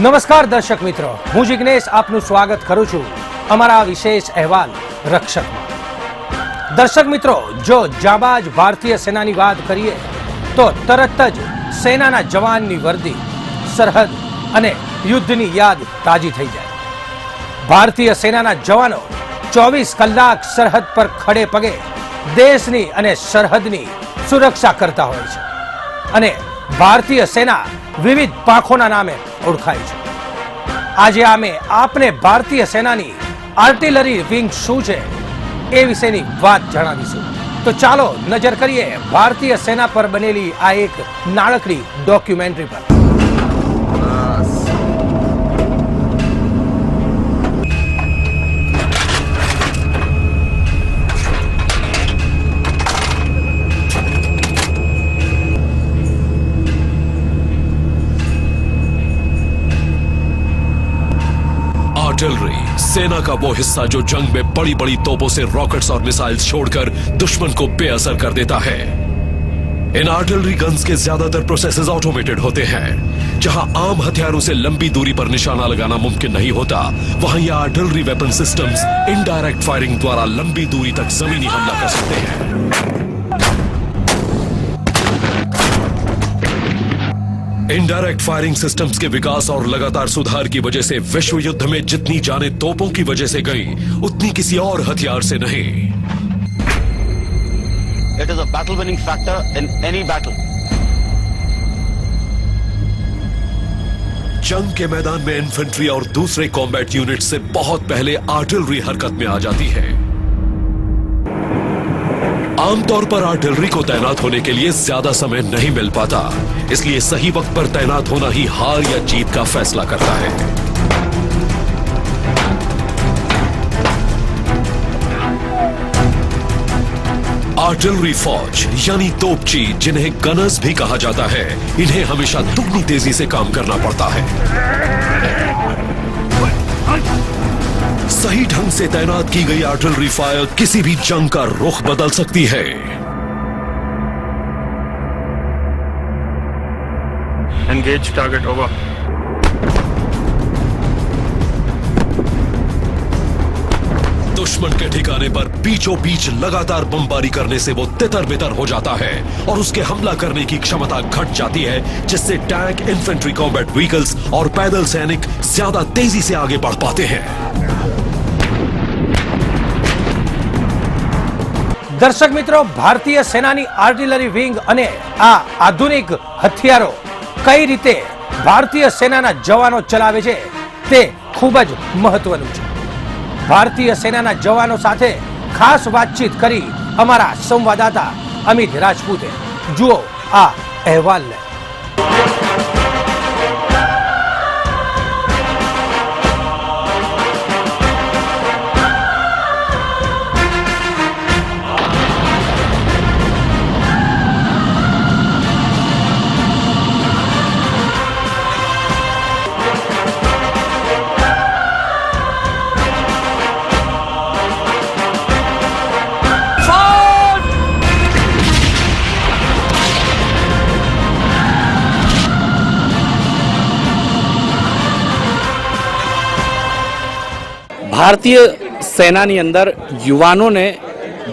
નમસ્કાર દર્શક મિત્રો, હું જિગ્નેશ આપનું સ્વાગત કરું છું અમારા વિશેષ અહેવાલ રક્ષકમાં। દર્શક મિત્રો, જો જાબાજ ભારતીય સેનાની વાત કરીએ તો તરત જ સેનાના જવાનની વર્દી, સરહદ અને યુદ્ધની યાદ તાજી થઈ જાય। ભારતીય સેનાના જવાનો 24 કલાક સરહદ પર ખડે પગે દેશની અને સરહદની સુરક્ષા કરતા હોય છે અને ભારતીય સેના વિવિધ પાંખોના નામે ઓળખાય છે। આજે અમે આપને ભારતીય સેનાની આર્ટિલરી વિંગ શું છે એ વિશેની વાત જણાવીશું। તો ચાલો નજર કરીએ ભારતીય સેના પર બનેલી આ એક નાનકડી ડોક્યુમેન્ટરી પર। आर्टिलरी सेना का वो हिस्सा जो जंग में बड़ी बड़ी तोपों से रॉकेट्स और मिसाइल्स छोड़कर दुश्मन को बेअसर कर देता है। इन आर्टिलरी गन्स के ज्यादातर प्रोसेसेस ऑटोमेटेड होते हैं। जहां आम हथियारों से लंबी दूरी पर निशाना लगाना मुमकिन नहीं होता, वहां ये artillery weapon systems indirect firing द्वारा लंबी दूरी तक जमीनी हमला कर सकते हैं। इनडायरेक्ट फायरिंग सिस्टम्स के विकास और लगातार सुधार की वजह से विश्व युद्ध में जितनी जानें तोपों की वजह से गई, उतनी किसी और हथियार से नहीं। It is a battle winning factor in any battle. जंग के मैदान में इन्फेंट्री और दूसरे कॉम्बैट यूनिट से बहुत पहले आर्टिलरी हरकत में आ जाती है। आमतौर पर आर्टिलरी को तैनात होने के लिए ज्यादा समय नहीं मिल पाता, इसलिए सही वक्त पर तैनात होना ही हार या जीत का फैसला करता है। आर्टिलरी फौज यानी तोपची, जिन्हें गनर्स भी कहा जाता है, इन्हें हमेशा दुगनी तेजी से काम करना पड़ता है। सही ढंग से तैनात की गई आर्टिलरी फायर किसी भी जंग का रुख बदल सकती है। Engage target over. दुश्मन के ठिकाने पर बीचों बीच लगातार बमबारी करने से वो तितर बितर हो जाता है और उसके हमला करने की क्षमता घट जाती है, जिससे टैंक, इन्फेंट्री कॉम्बैट व्हीकल्स और पैदल सैनिक ज्यादा तेजी से आगे बढ़ पाते हैं। દર્શક મિત્રો, ભારતીય સેનાની આર્ટિલરી વિંગ અને આ આધુનિક હથિયારો કઈ રીતે ભારતીય સેનાના જવાનો ચલાવે છે તે ખૂબ જ મહત્વનું છે। ભારતીય સેનાના જવાનો સાથે ખાસ વાતચીત કરી અમારા સંવાદદાતા અમિત રાજપૂતે। જુઓ આ અહેવાલને। ભારતીય સેનાની અંદર યુવાનોને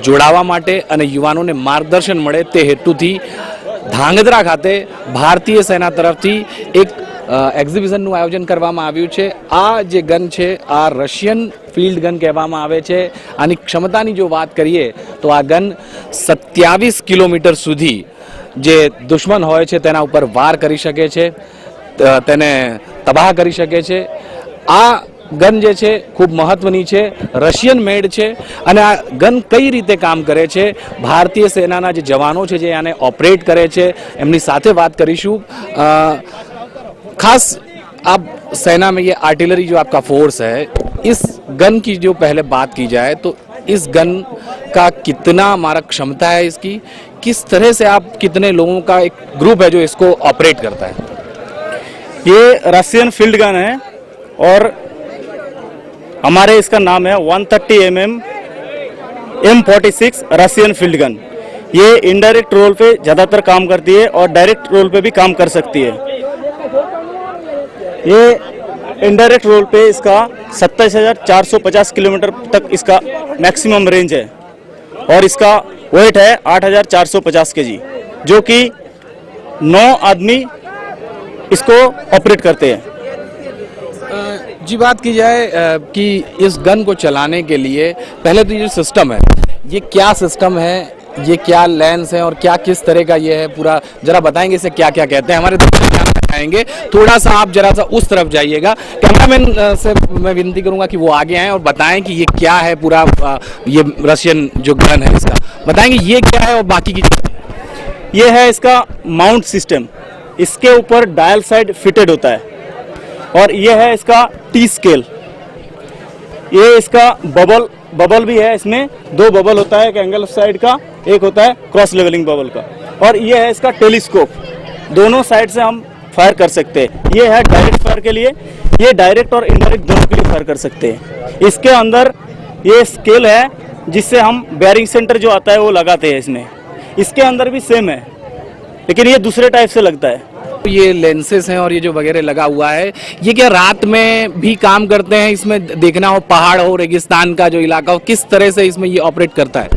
જોડાવા માટે અને યુવાનોને માર્ગદર્શન મળે તે હેતુથી ધાંગધ્રા ખાતે ભારતીય સેના તરફથી એક એક્ઝિબિશનનું આયોજન કરવામાં આવ્યું છે। આ જે ગન છે આ રશિયન ફિલ્ડ ગન કહેવામાં આવે છે। આની ક્ષમતાની જો વાત કરીએ તો આ ગન 27 કિલોમીટર સુધી જે દુશ્મન હોય છે તેના ઉપર વાર કરી શકે છે, તેને તબાહ કરી શકે છે। આ ગન જે છે ખૂબ મહત્વની છે, રશિયન મેડ છે અને આ ગન કઈ રીતે કામ કરે છે, ભારતીય સેનાના જે જવાનો છે જે આને ઓપરેટ કરે છે એમની સાથે વાત કરીશું। खास आप सेना में ये आर्टिलरी जो आपका फोर्स है, इस गन की जो पहले बात की जाए तो इस गन का कितना मारक क्षमता है, इसकी किस तरह से आप कितने लोगों का एक ग्रुप है जो इसको ऑपरेट करता है? ये रशियन फील्ड गन है और हमारे इसका नाम है 130 mm M46 Russian field gun. ये इनडायरेक्ट रोल पे ज़्यादातर काम करती है और डायरेक्ट रोल पे भी काम कर सकती है। ये इनडायरेक्ट रोल पे इसका 27,450 किलोमीटर तक इसका मैक्सिमम रेंज है और इसका वेट है 8,450 केजी, जो कि 9 आदमी इसको ऑपरेट करते हैं। जी बात की जाए कि इस गन को चलाने के लिए पहले तो ये सिस्टम है, ये क्या सिस्टम है, ये क्या लेंस है और क्या किस तरह का ये है पूरा, जरा बताएंगे इसे क्या क्या कहते हैं। हमारे आएंगे थोड़ा सा आप जरा सा उस तरफ जाइएगा, कैमरामैन से मैं विनती करूंगा कि वो आगे आएं और बताएं कि ये क्या है पूरा, ये रशियन जो गन है इसका बताएंगे ये क्या है और बाकी की। ये है इसका माउंट सिस्टम, इसके ऊपर डायल साइड फिटेड होता है और ये है इसका टी स्केल। ये इसका बबल भी है, इसमें 2 बबल होता है, एक एंगल साइड का, एक होता है क्रॉस लेवलिंग बबल का। और ये है इसका टेलीस्कोप, दोनों साइड से हम फायर कर सकते हैं। ये है डायरेक्ट फायर के लिए, ये डायरेक्ट और इनडायरेक्ट दोनों के लिए फायर कर सकते हैं। इसके अंदर ये स्केल है जिससे हम बेयरिंग सेंटर जो आता है वो लगाते हैं इसमें। इसके अंदर भी सेम है लेकिन ये दूसरे टाइप से लगता है। ये लेंसेस हैं और ये जो वगैरह लगा हुआ है, ये क्या रात में भी काम करते हैं? इसमें देखना हो पहाड़ हो, रेगिस्तान का जो इलाका हो, किस तरह से इसमें ये ऑपरेट करता है?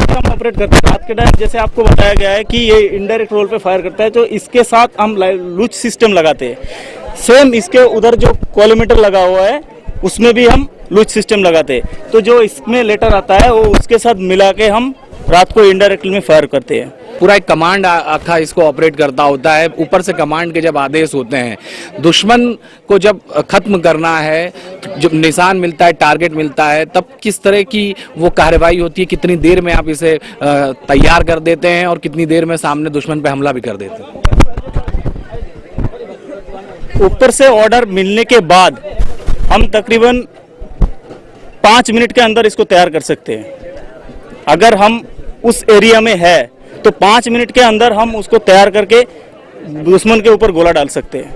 हम ऑपरेट करते हैं रात के टाइम, जैसे आपको बताया गया है कि ये इनडायरेक्ट रोल पे फायर करता है, तो इसके साथ हम लूज सिस्टम लगाते हैं। सेम इसके उधर जो कोलोमीटर लगा हुआ है उसमें भी हम लूज सिस्टम लगाते हैं, तो जो इसमें लेटर आता है वो उसके साथ मिला के हम रात को इनडायरेक्टली में फायर करते हैं। पूरा एक कमांड आखा इसको ऑपरेट करता होता है, ऊपर से कमांड के जब आदेश होते हैं, दुश्मन को जब खत्म करना है, जब निशान मिलता है, टारगेट मिलता है, तब किस तरह की वो कार्रवाई होती है? कितनी देर में आप इसे तैयार कर देते हैं और कितनी देर में सामने दुश्मन पे हमला भी कर देते हैं? ऊपर से ऑर्डर मिलने के बाद हम तकरीबन 5 मिनट के अंदर इसको तैयार कर सकते हैं। अगर हम उस एरिया में है तो 5 मिनट के अंदर हम उसको तैयार करके दुश्मन के ऊपर गोला डाल सकते हैं।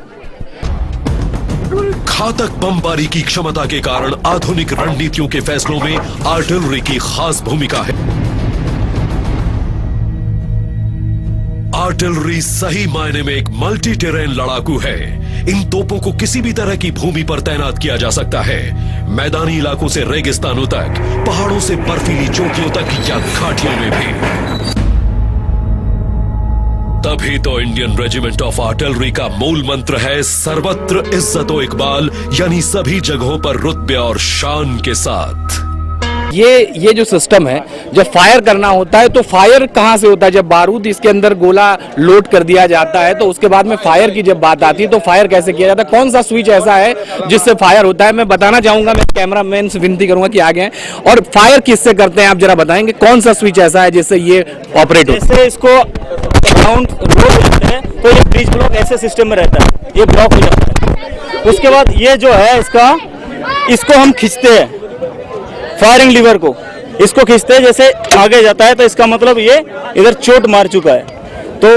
घातक बमबारी की क्षमता के कारण आधुनिक रणनीतियों के फैसलों में आर्टिलरी की खास भूमिका है। आर्टिलरी सही मायने में एक मल्टी टेरेन लड़ाकू है। इन तोपों को किसी भी तरह की भूमि पर तैनात किया जा सकता है, मैदानी इलाकों से रेगिस्तानों तक, पहाड़ों से बर्फीली चोटियों तक या घाटियों में भी। तभी तो इंडियन रेजिमेंट ऑफ आर्टिलरी का मूल मंत्र है सर्वत्र इज्जत व इकबाल, यानी सभी जगहों पर रुतबे और शान के साथ। ये जो सिस्टम है, जब फायर करना होता है तो फायर कहां से होता है? जब बारूद इसके अंदर गोला लोड कर दिया जाता है तो उसके बाद में फायर की जब बात आती है तो फायर कैसे किया जाता है? कौन सा स्विच ऐसा है जिससे फायर होता है? मैं बताना चाहूंगा, मैं कैमरामैन से विनती करूंगा कि आगे आएं। और फायर किससे करते हैं आप जरा बताएंगे, कौन सा स्विच ऐसा है जिससे ये ऑपरेट हो? जैसे इसको राउंड रोड करते हैं तो ये ब्रिज ब्लॉक ऐसे सिस्टम में रहता है, ये ब्लॉक हो जाता है। उसके बाद ये जो है इसको हम खींचते हैं, फायरिंग लीवर को इसको खींचते हैं, जैसे आगे जाता है तो इसका मतलब ये इधर चोट मार चुका है तो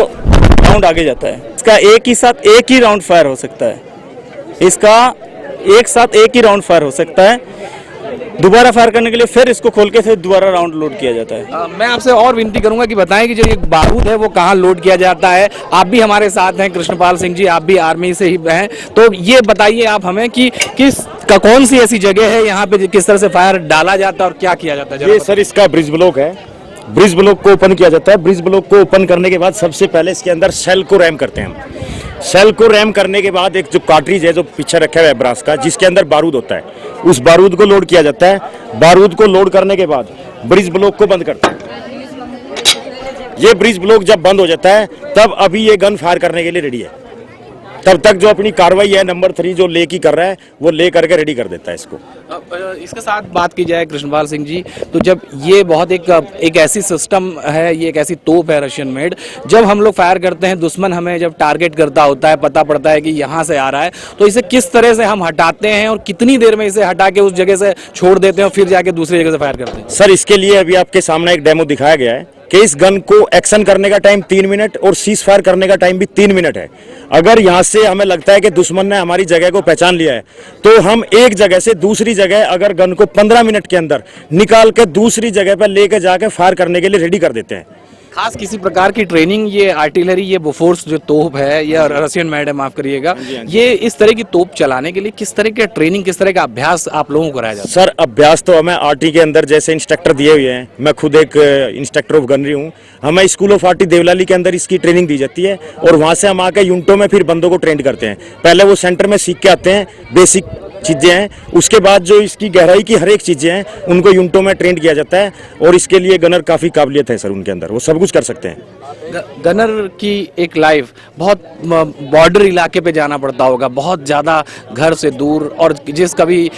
राउंड आगे जाता है। इसका एक ही साथ एक ही राउंड फायर हो सकता है, इसका एक साथ एक ही राउंड फायर हो सकता है। दोबारा फायर करने के लिए फिर इसको खोल के फिर दोबारा राउंड लोड किया जाता है। मैं आपसे और विनती करूंगा कि बताएं कि जो ये बारूद है वो कहाँ लोड किया जाता है। आप भी हमारे साथ हैं, कृष्णपाल सिंह जी, आप भी आर्मी से ही हैं, तो ये बताइए आप हमें कि कौन सी ऐसी जगह है यहाँ पे किस तरह से फायर डाला जाता है और क्या किया जाता है? ये सर इसका ब्रिज ब्लॉक है, ब्रिज ब्लॉक को ओपन किया जाता है। ब्रिज ब्लॉक को ओपन करने के बाद सबसे पहले इसके अंदर शेल को रैम करते हैं हम। शेल को रैम करने के बाद एक जो कार्ट्रिज है जो पीछे रखा हुआ है ब्रास का, जिसके अंदर बारूद होता है, उस बारूद को लोड किया जाता है। बारूद को लोड करने के बाद ब्रिज ब्लॉक को बंद करते हैं। ये ब्रिज ब्लॉक जब बंद हो जाता है तब अभी ये गन फायर करने के लिए रेडी है। तब तक जो अपनी कार्रवाई है नंबर 3 जो ले की कर रहा है वो ले करके रेडी कर देता है इसको। इसके साथ बात की जाए कृष्णपाल सिंह जी, तो जब ये बहुत एक ऐसी सिस्टम है, ये एक ऐसी तोप है रशियन मेड, जब हम लोग फायर करते हैं, दुश्मन हमें जब टारगेट करता होता है, पता पड़ता है कि यहाँ से आ रहा है, तो इसे किस तरह से हम हटाते हैं और कितनी देर में इसे हटा के उस जगह से छोड़ देते हैं और फिर जाके दूसरी जगह से फायर करते हैं? सर इसके लिए अभी आपके सामने एक डेमो दिखाया गया है कि इस गन को एक्शन करने का टाइम 3 मिनट और सीज फायर करने का टाइम भी 3 मिनट है। अगर यहाँ से हमें लगता है कि दुश्मन ने हमारी जगह को पहचान लिया है तो हम एक जगह से दूसरी जगह अगर गन को 15 मिनट के अंदर निकाल के दूसरी जगह पर लेके जाके फायर करने के लिए रेडी कर देते हैं। खास किसी प्रकार की ट्रेनिंग ये आर्टिलरी, ये बोफोर्स जो तोप है या रशियन मेड है, माफ करिएगा, ये इस तरह की तोप चलाने के लिए किस तरह की ट्रेनिंग, किस तरह का अभ्यास आप लोगों को कराया जाता है? सर अभ्यास तो हमें आरटी के अंदर जैसे इंस्ट्रक्टर दिए हुए हैं, मैं खुद एक इंस्ट्रक्टर ऑफ गनरी हूँ, हमें स्कूल ऑफ आरटी देवलाली के अंदर इसकी ट्रेनिंग दी जाती है और वहाँ से हम आके यूनिटों में फिर बंदों को ट्रेंड करते हैं। पहले वो सेंटर में सीख के आते हैं, बेसिक चीज़ें हैं, उसके बाद जो इसकी गहराई की हर एक चीज़ें हैं उनको यूनिटों में ट्रेंड किया जाता है और इसके लिए गनर काफ़ी काबिलियत है सर उनके अंदर, वो सब कुछ कर सकते हैं। गनर की एक लाइफ बहुत बॉर्डर इलाके पे जाना पड़ता होगा, बहुत ज़्यादा घर से दूर, और जिस कभी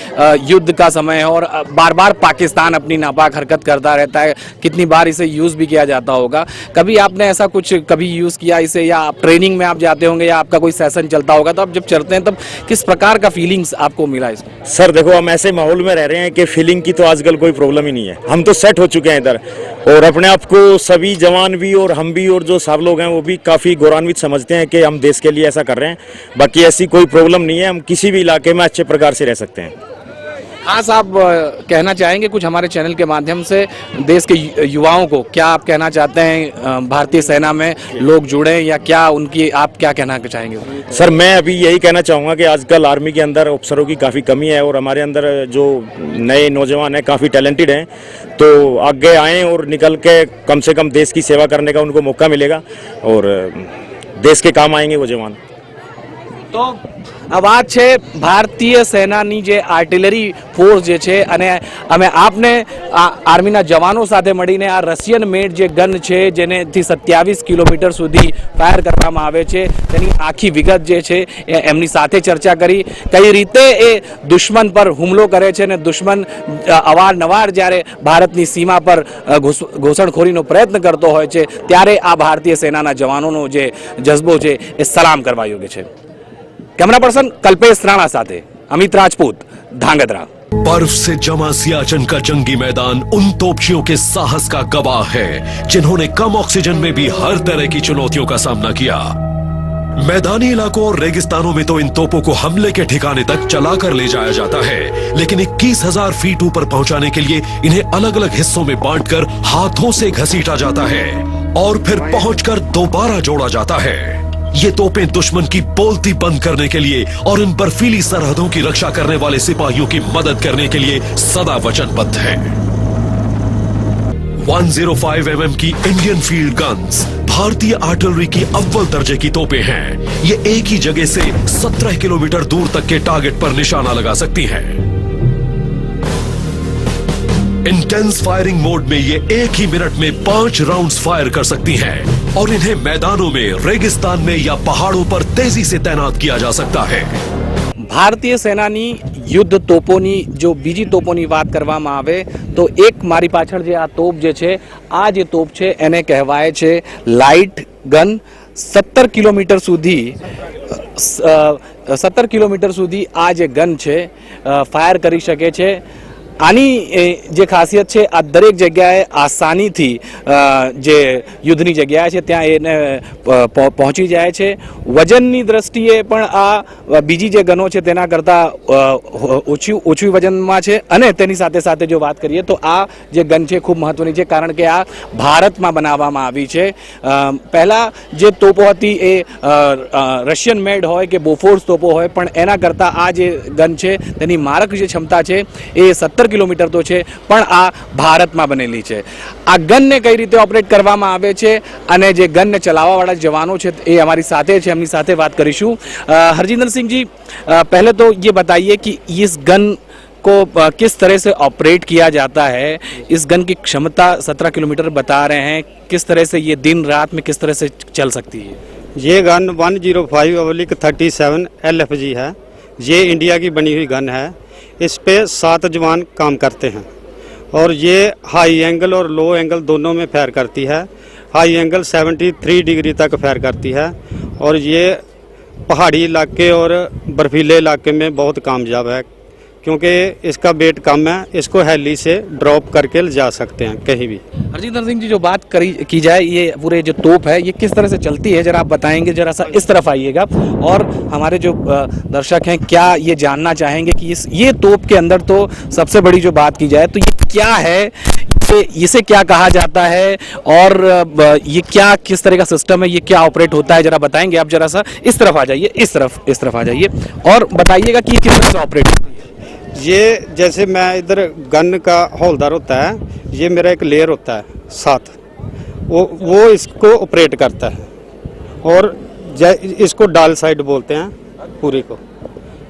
युद्ध का समय है और बार बार पाकिस्तान अपनी नापाक हरकत करता रहता है, कितनी बार इसे यूज़ भी किया जाता होगा। कभी आपने ऐसा कुछ कभी यूज़ किया इसे, या आप ट्रेनिंग में आप जाते होंगे या आपका कोई सेशन चलता होगा, तो आप जब चलते हैं तब किस प्रकार का फीलिंग्स आपको मिला इसमें? सर देखो, हम ऐसे माहौल में रह रहे हैं कि फीलिंग की तो आजकल कोई प्रॉब्लम ही नहीं है, हम तो सेट हो चुके हैं इधर, और अपने आप को सभी जवान भी और हम भी और जो सब लोग हैं वो भी काफ़ी गौरवान्वित समझते हैं कि हम देश के लिए ऐसा कर रहे हैं। बाकी ऐसी कोई प्रॉब्लम नहीं है, हम किसी भी इलाके में अच्छे प्रकार से रह सकते हैं। खास आप कहना चाहेंगे कुछ हमारे चैनल के माध्यम से देश के युवाओं को, क्या आप कहना चाहते हैं भारतीय सेना में लोग जुड़े, या क्या उनकी आप क्या कहना चाहेंगे? सर मैं अभी यही कहना चाहूँगा कि आजकल आर्मी के अंदर अफसरों की काफ़ी कमी है और हमारे अंदर जो नए नौजवान हैं काफ़ी टैलेंटेड हैं, तो आगे आएँ और निकल के कम से कम देश की सेवा करने का उनको मौका मिलेगा और देश के काम आएंगे वो जवान। તો આ વાત છે ભારતીય સેનાની જે આર્ટિલરી ફોર્સ જે છે, અને અમે આપને આર્મીના જવાનો સાથે મળીને આ રશિયન મેડ જે ગન છે જેનેથી 27 કિલોમીટર સુધી ફાયર કરવામાં આવે છે તેની આખી વિગત જે છે એ એમની સાથે ચર્ચા કરી, કઈ રીતે એ દુશ્મન પર હુમલો કરે છે અને દુશ્મન અવારનવાર જ્યારે ભારતની सीमा पर घूसणखोरीનો પ્રયત્ન કરતો હોય છે ત્યારે આ ભારતીય સેનાના જવાનોનો જે જજ્બો છે એ સલામ કરવા યોગ્ય છે। कैमरा पर्सन कल्पेश राणा साथे अमित राजपूत, धांगध्रा। बर्फ से जमा सियाचिन का जंगी मैदान उन तोपचियों के साहस का गवाह है जिन्होंने कम ऑक्सीजन में भी हर तरह की चुनौतियों का सामना किया। मैदानी इलाकों और रेगिस्तानों में तो इन तोपों को हमले के ठिकाने तक चलाकर ले जाया जाता है, लेकिन 21,000 फीट ऊपर पहुंचाने के लिए इन्हें अलग अलग हिस्सों में बांटकर हाथों से घसीटा जाता है और फिर पहुंचकर दोबारा जोड़ा जाता है। ये तोपें दुश्मन की बोलती बंद करने के लिए और इन बर्फीली सरहदों की रक्षा करने वाले सिपाहियों की मदद करने के लिए सदा वचनबद्ध हैं। 105 mm की इंडियन फील्ड गन्स भारतीय आर्टिलरी की अव्वल दर्जे की तोपें हैं। ये एक ही जगह से 17 किलोमीटर दूर तक के टारगेट पर निशाना लगा सकती हैं। इंटेंस फायरिंग मोड में ये एक ही मिनट में 5 राउंड्स फायर कर सकती हैं और इन्हें मैदानों में, रेगिस्तान में या पहाड़ों पर तेजी से तैनात किया जा सकता है। ભારતીય સેનાની યુદ્ધ તોપોની જો બીજી તોપોની વાત કરવામાં આવે તો એક મારી પાછળ જે આ તોપ જે છે, આ જે તોપ છે એને કહેવાય છે લાઇટ ગન। 17 કિલોમીટર સુધી 17 કિલોમીટર સુધી આ જે ગન છે ફાયર કરી શકે છે। આની જે ખાસિયત છે, આ દરેક જગ્યાએ આસાનીથી જે યુદ્ધની જગ્યા છે ત્યાં એને પહોંચી જાય છે। વજનની દ્રષ્ટિએ પણ આ બીજી જે ગનો છે તેના કરતાં ઓછું વજનમાં છે, અને તેની સાથે સાથે જો વાત કરીએ તો આ જે ગન છે ખૂબ મહત્વની છે, કારણ કે આ ભારતમાં બનાવવામાં આવી છે। પહેલાં જે તોપો હતી એ રશિયન મેડ હોય કે બોફોર્સ તોપો હોય, પણ એના કરતાં આ જે ગન છે તેની મારક જે ક્ષમતા છે એ 17 કિલોમીટર તો છે, પણ આ ભારતમાં બનેલી છે। આ ગનને કઈ રીતે ઓપરેટ કરવામાં આવે છે અને જે ગનને ચલાવવાવાળા જવાનો છે એ અમારી સાથે છે, એમની સાથે વાત કરીશું। हरजिंदर सिंह जी, पहले तो ये बताइए कि इस गन को किस तरह से ऑपरेट किया जाता है? इस गन की क्षमता 17 किलोमीटर बता रहे हैं, किस तरह से ये दिन रात में किस तरह से चल सकती है? ये गन 105/37 LFG है। ये इंडिया की बनी हुई गन है। इस पे 7 जवान काम करते हैं और ये हाई एंगल और लो एंगल दोनों में फायर करती है। हाई एंगल 73 डिग्री तक फायर करती है और ये पहाड़ी इलाके और बर्फीले इलाके में बहुत कामयाब है, क्योंकि इसका वेट कम है, इसको हेली से ड्रॉप करके ले जा सकते हैं कहीं भी। हरजिंदर सिंह जी, जो बात की जाए, ये पूरे जो तोप है ये किस तरह से चलती है, जरा आप बताएंगे? जरा सा इस तरफ आइएगा, और हमारे जो दर्शक हैं क्या ये जानना चाहेंगे कि ये तोप के अंदर तो सबसे बड़ी जो बात की जाए तो ये क्या है, इसे क्या कहा जाता है, और ये क्या किस तरह का सिस्टम है, ये क्या ऑपरेट होता है, जरा बताएंगे आप? जरा सा इस तरफ आ जाइए, इस तरफ आ जाइए, और बताइएगा कि ये किस तरह से ऑपरेट होता है। ये जैसे मैं इधर गन का हौलदार होता है, ये मेरा एक लेयर होता है साथ, वो इसको ऑपरेट करता है, और इसको डाल साइड बोलते हैं पूरी को।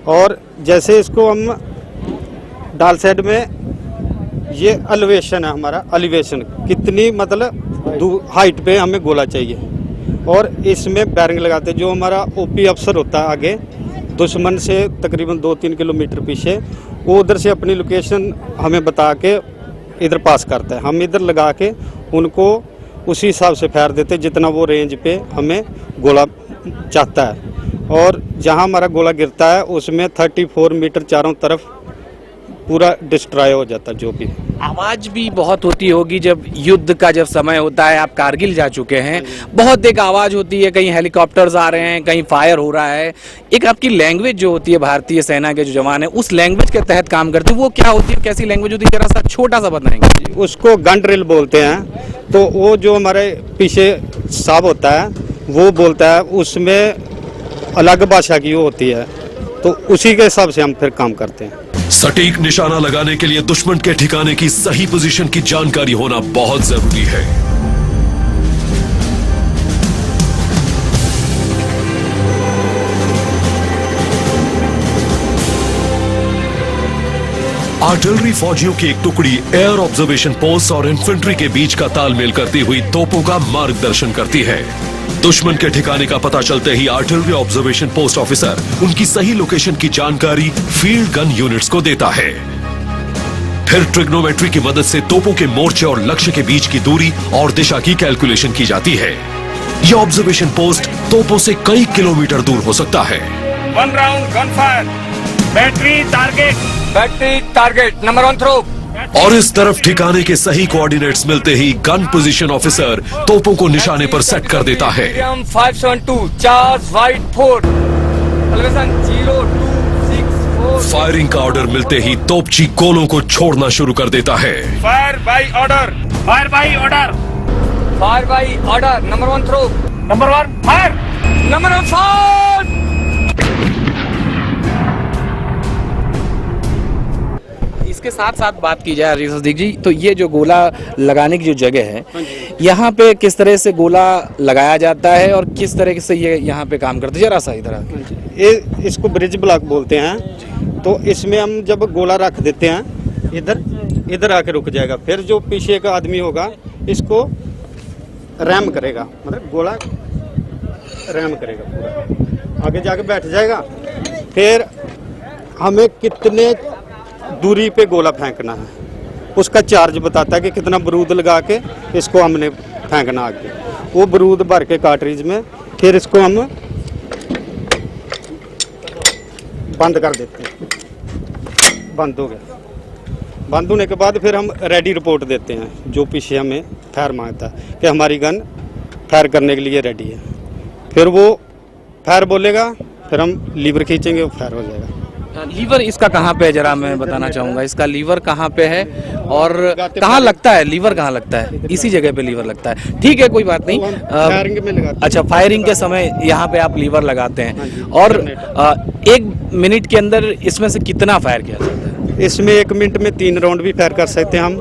और जैसे इसको हम डाल साइड में, ये एलिवेशन है हमारा, एलिवेशन कितनी मतलब हाइट पे हमें गोला चाहिए, और इसमें बैरिंग लगाते हैं। जो हमारा ओपी अफसर होता है आगे दुश्मन से तकरीबन 2-3 किलोमीटर पीछे, वो उधर से अपनी लोकेशन हमें बता के इधर पास करता है, हम इधर लगा के उनको उसी हिसाब से फायर देते हैं जितना वो रेंज पे हमें गोला चाहता है। और जहाँ हमारा गोला गिरता है उसमें 34 मीटर चारों तरफ पूरा डिस्ट्रॉय हो जाता है। जो भी आवाज भी बहुत होती होगी जब युद्ध का जब समय होता है, आप कारगिल जा चुके हैं, बहुत एक आवाज होती है, कहीं हेलीकॉप्टर्स आ रहे हैं, कहीं फायर हो रहा है। एक आपकी लैंग्वेज जो होती है, भारतीय सेना के जो जवान है उस लैंग्वेज के तहत काम करते हैं, वो क्या होती है, कैसी लैंग्वेज होती है, जरा सा छोटा सा बताएंगे? उसको गन ड्रिल बोलते हैं। तो वो जो हमारे पीछे साहब होता है वो बोलता है, उसमें अलग भाषा की वो होती है, तो उसी के हिसाब से हम फिर काम करते हैं। सटीक निशाना लगाने के लिए दुश्मन के ठिकाने की सही पोजीशन की जानकारी होना बहुत जरूरी है। आर्टिलरी फौजियों की एक टुकड़ी एयर ऑब्जर्वेशन पोस्ट और इन्फेंट्री के बीच का तालमेल करती हुई तोपों का मार्गदर्शन करती है। दुश्मन के ठिकाने का पता चलते ही आर्टिलरी ऑब्जर्वेशन पोस्ट ऑफिसर उनकी सही लोकेशन की जानकारी फील्ड गन यूनिट्स को देता है। फिर ट्रिग्नोमेट्री की मदद से तोपों के मोर्चे और लक्ष्य के बीच की दूरी और दिशा की कैलकुलेशन की जाती है। यह ऑब्जर्वेशन पोस्ट तोपों से कई किलोमीटर दूर हो सकता है। 1 round gun fire, battery target number 1 throw. और इस तरफ ठिकाने के सही कोऑर्डिनेट्स मिलते ही गन पोजीशन ऑफिसर तोपों को निशाने पर सेट कर देता है। 572 चार्ज वाइट 4 एलिवेशन 0264। फायरिंग का ऑर्डर मिलते ही तोपची गोलों को छोड़ना शुरू कर देता है। Fire by order, fire by order, fire by order number 1 throw, number 1 fire, number 1 fire. इसके साथ साथ बात की जाए हरजिंदर सिंह जी, तो ये जो गोला लगाने की जो जगह है, यहाँ पे किस तरह से गोला लगाया जाता है और किस तरह से ये यहाँ पे काम करते हैं, जरा सा इधर ये इसको ब्रिज ब्लॉक बोलते हैं। तो इसमें हम जब गोला रख देते हैं, इधर आके रुक जाएगा, फिर जो पीछे का आदमी होगा इसको रैम करेगा, मतलब गोला रैम करेगा पूरा, आगे जाके बैठ जाएगा। फिर हमें कितने दूरी पे गोला फेंकना है उसका चार्ज बताता है कि कितना बारूद लगा के इसको हमने फेंकना आगे। वो बारूद भर के कार्ट्रिज में, फिर इसको हम बंद कर देते हैं। बंद हो गया, बंद होने के बाद फिर हम रेडी रिपोर्ट देते हैं जो पीछे हमें फायर मांगता है कि हमारी गन फायर करने के लिए रेडी है। फिर वो फायर बोलेगा, फिर हम लीवर खींचेंगे, वो फायर हो जाएगा। लीवर इसका कहाँ पे है, जरा मैं बताना चाहूंगा, इसका लीवर कहाँ पे है और कहाँ लगता है? लीवर कहाँ लगता है? इसी जगह पे लीवर लगता है। ठीक है, कोई बात नहीं। फायरिंग में लगाते हैं। अच्छा, फायरिंग के समय यहाँ पे आप लीवर लगाते हैं। और 1 मिनट के अंदर इसमें से कितना फायर किया जाता है? इसमें 1 मिनट में 3 राउंड भी फायर कर सकते हैं हम।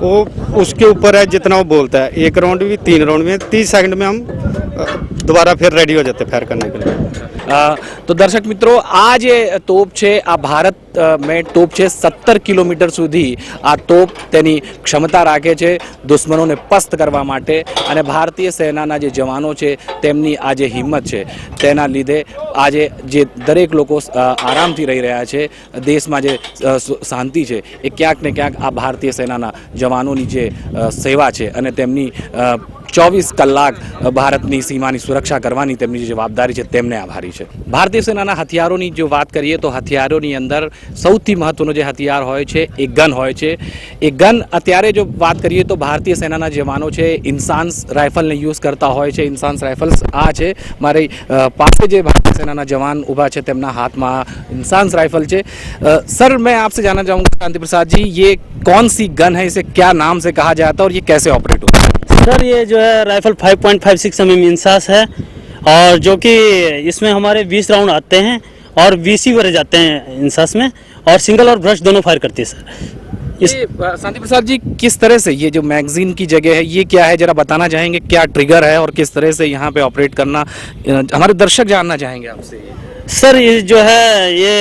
वो उसके ऊपर है जितना वो बोलता है। 1 राउंड भी 3 राउंड में 30 सेकंड में हम दोबारा फिर रेडी हो जाते हैं फायर करने के लिए। તો દર્શક મિત્રો, આ જે તોપ છે, આ ભારતમાં તોપ છે 17 કિલોમીટર સુધી આ તોપ તેની ક્ષમતા રાખે છે દુશ્મનોને પસ્ત કરવા માટે, અને ભારતીય સેનાના જે જવાનો છે તેમની આ જે હિંમત છે તેના લીધે આજે જે દરેક લોકો આરામથી રહી રહ્યા છે, દેશમાં જે શાંતિ છે એ ક્યાંક ને ક્યાંક આ ભારતીય સેનાના જવાનોની જે સેવા છે અને તેમની 24 કલાક ભારતની સીમાની સુરક્ષા કરવાની તેમની જે જવાબદારી છે તેમને આભારી છે. ભારતીય સેનાના હથિયારોની જો વાત કરીએ તો હથિયારોની અંદર સૌથી મહત્વનો જે હથિયાર હોય છે એ ગન હોય છે. એ ગન અત્યારે જો વાત કરીએ તો ભારતીય સેનાના જવાનો છે ઇન્સાન્સ રાઇફલને યુઝ કરતા હોય છે. ઇન્સાન્સ રાઇફલ્સ આ છે મારી પાસે જે ભારતીય સેનાના જવાન ઊભા છે તેમના હાથમાં इंसान्स राइफल છે. सर मैं आपसे जानना चाहूँगा शांति प्रसाद जी, ये कौन सी गन है, इसे क्या नाम से कहा जाता है और ये कैसे ऑपरेट होता है? सर ये जो है राइफल 5.56 mm इंसास है और जो कि इसमें हमारे 20 राउंड आते हैं और 20 ही भरे जाते हैं इंसास में और सिंगल और ब्रश दोनों फायर करती है सर. शांति प्रसाद जी किस तरह से ये जो मैगजीन की जगह है ये क्या है, जरा बताना चाहेंगे क्या ट्रिगर है और किस तरह से यहाँ पे ऑपरेट करना हमारे दर्शक जानना चाहेंगे आपसे. सर ये जो है ये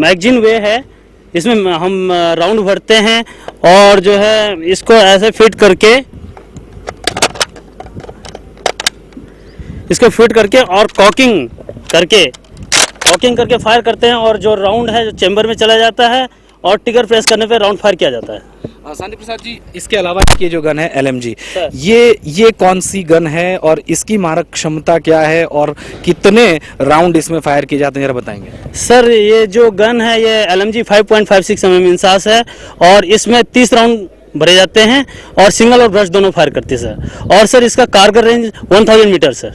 मैगजीन वे है, इसमें हम राउंड भरते हैं और जो है इसको ऐसे फिट करके और कॉकिंग करके फायर करते हैं और जो राउंड है जो चेंबर में चला जाता है और ट्रिगर प्रेस करने पे राउंड फायर किया जाता है. शांति प्रसाद जी इसके अलावा ये जो गन है LMG, ये कौन सी गन है और इसकी मारक क्षमता क्या है और कितने राउंड इसमें फायर किए जाते हैं जरा बताएंगे. सर ये जो गन है ये LMG 5.56 mm इंसास है और इसमें 30 राउंड भरे जाते हैं और सिंगल और ब्रश दोनों फायर करती है सर. और सर इसका कारगर रेंज 1000 मीटर सर.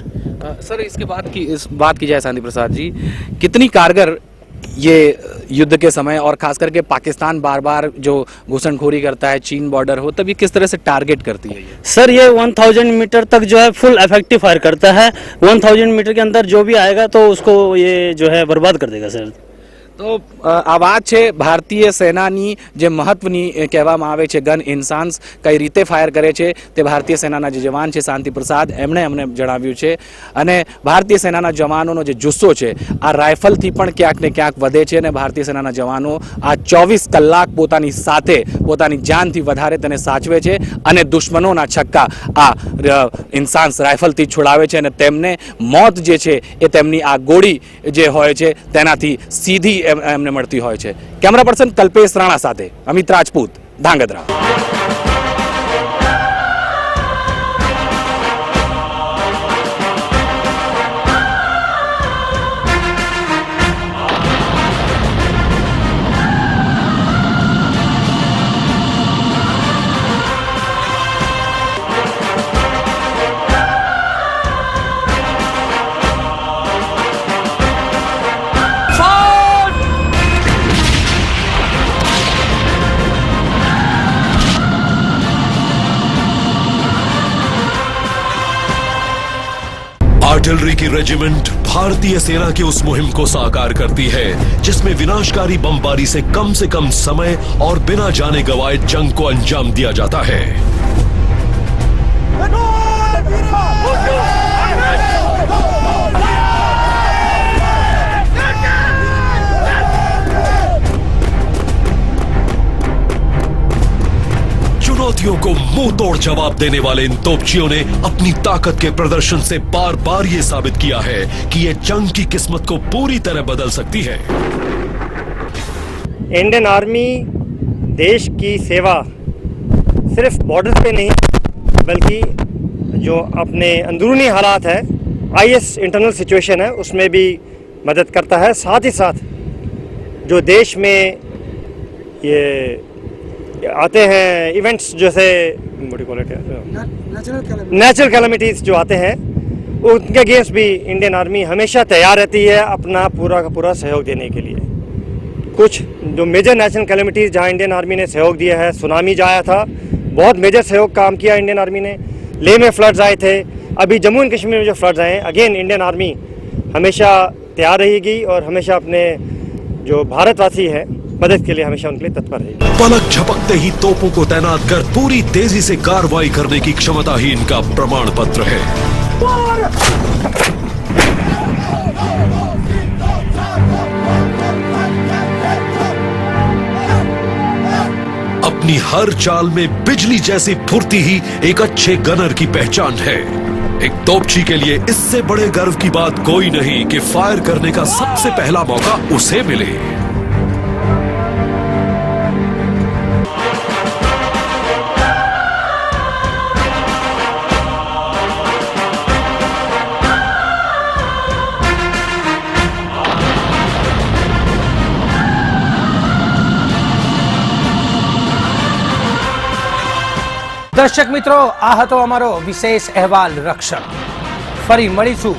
सर इसके बाद की बात की जाए शांति प्रसाद जी, कितनी कारगर ये युद्ध के समय और खास करके पाकिस्तान बार बार जो घुसनखोरी करता है, चीन बॉर्डर हो, तब ये किस तरह से टारगेट करती है? ये सर ये 1000 मीटर तक जो है फुल इफेक्टिव फायर करता है. 1000 मीटर के अंदर जो भी आएगा तो उसको ये जो है बर्बाद कर देगा सर. તો આ વાત છે ભારતીય સેનાની જે મહત્વની કહેવામાં આવે છે ગન ઇન્સાન્સ કઈ રીતે ફાયર કરે છે તે ભારતીય સેનાના જે જવાન છે શાંતિ પ્રસાદ એમણે અમને જણાવ્યું છે. અને ભારતીય સેનાના જવાનોનો જે જુસ્સો છે આ રાઇફલથી પણ ક્યાંક ને ક્યાંક વધે છે અને ભારતીય સેનાના જવાનો આ 24 કલાક પોતાની સાથે પોતાની જાનથી વધારે તેને સાચવે છે અને દુશ્મનોના છક્કા આ ઇન્સાન્સ રાઇફલથી છોડાવે છે અને તેમને મોત જે છે એ તેમની આ ગોળી જે હોય છે તેનાથી સીધી એમને મળતી હોય છે. કેમેરા પર્સન કલ્પેશ રાણા સાથે અમિત રાજપૂત, ધાંગધ્રા. आर्टिलरी की रेजिमेंट भारतीय सेना की उस मुहिम को साकार करती है जिसमें विनाशकारी बमबारी से कम समय और बिना जाने गंवाए जंग को अंजाम दिया जाता है. चुनौतियों को मुंह तोड़ जवाब देने वाले इन तोपचियों ने अपनी ताकत के प्रदर्शन से बार बार ये साबित किया है कि ये जंग की किस्मत को पूरी तरह बदल सकती है. इंडियन आर्मी देश की सेवा सिर्फ बॉर्डर पे नहीं बल्कि जो अपने अंदरूनी हालात है, IS इंटरनल सिचुएशन है, उसमें भी मदद करता है. साथ ही साथ जो देश में ये आते हैं इवेंट्स जैसे नेचुरल कैलेमिटीज़ जो आते हैं उनके अगेंस्ट भी इंडियन आर्मी हमेशा तैयार रहती है अपना पूरा का पूरा सहयोग देने के लिए. कुछ जो मेजर नेचुरल कैलेमिटीज़ जहां इंडियन आर्मी ने सहयोग दिया है, सुनामी जो आया था बहुत मेजर सहयोग काम किया इंडियन आर्मी ने. लेह में फ्लड्स आए थे, अभी जम्मू एंड कश्मीर में जो फ्लड्स आए हैं, अगेन इंडियन आर्मी हमेशा तैयार रहेगी और हमेशा अपने जो भारतवासी है मदद के लिए हमेशा उनके लिए तत्पर रहेगी. पलक झपकते ही तोपों को तैनात कर पूरी तेजी से कार्रवाई करने की क्षमता ही इनका प्रमाण पत्र है. अपनी हर चाल में बिजली जैसी फुर्ती ही एक अच्छे गनर की पहचान है. एक तोपची के लिए इससे बड़े गर्व की बात कोई नहीं कि फायर करने का सबसे पहला मौका उसे मिले. દર્શક મિત્રો, આ હતો અમારો વિશેષ અહેવાલ રક્ષક. ફરી મળીશું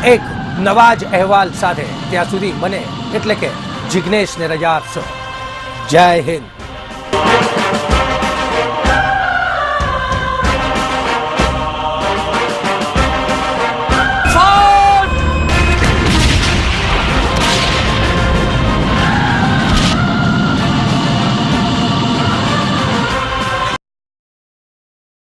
એક નવા જ અહેવાલ સાથે. ત્યાં સુધી મને એટલે કે જિગ્નેશને રજા આપશો. જય હિન્દ.